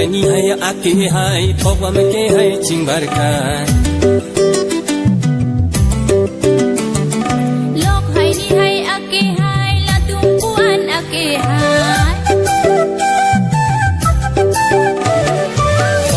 hai ni hai ake hai thokwa me ke hai chingbarkai lok hai ni hai ake hai la tumpuan ake hai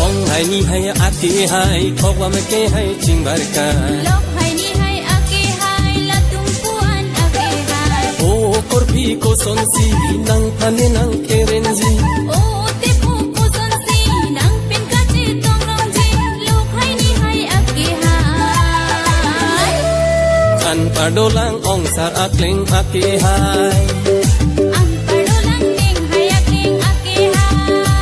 ong hai ni hai ake hai thokwa me ke hai chingbarkai lok hai ni hai ake hai la tumpuan ake hai o korpi ko sonsi nang phane nang kerenji o te pu ko sonsi nang pin ka che tong rong ji lok hai ni hai ake hai an padolang ong sar akleng ake hai ang padolang ning hai akleng ake hai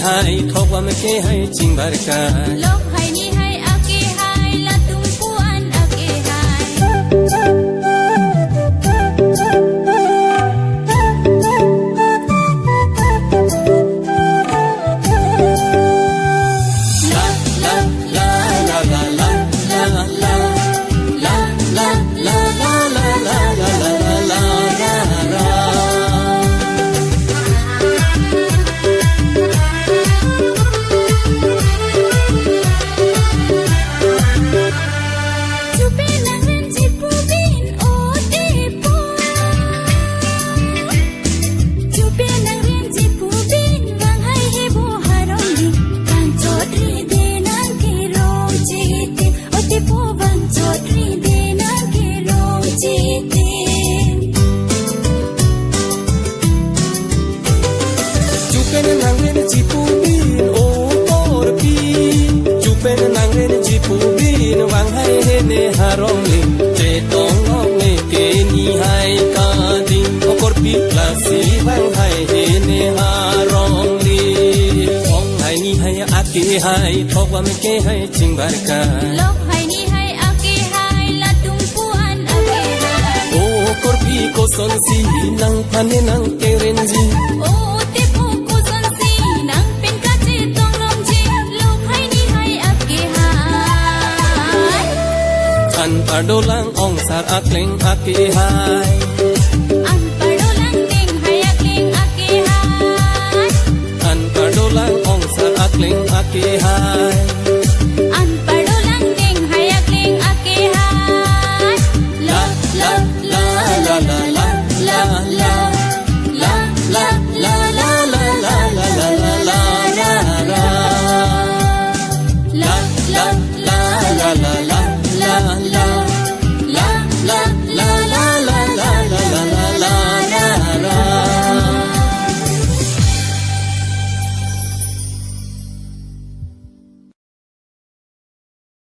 hai thokwa me ke hai chingbarkai lok hai ni hai ake hai la tumpuan ake hai hai thokwa me ke hai chingbarkai lok hai ni hai ake hai la tumpuan ake hai o korpi ko sonsi nang phane nang kerenji o te pu ko sonsi nang pin ka che tong rong ji lok hai ni hai ake hai an padolang ong sar akleng ake hai ang padolang ning hai akleng ake hai an padolang ong sar akleng ake hai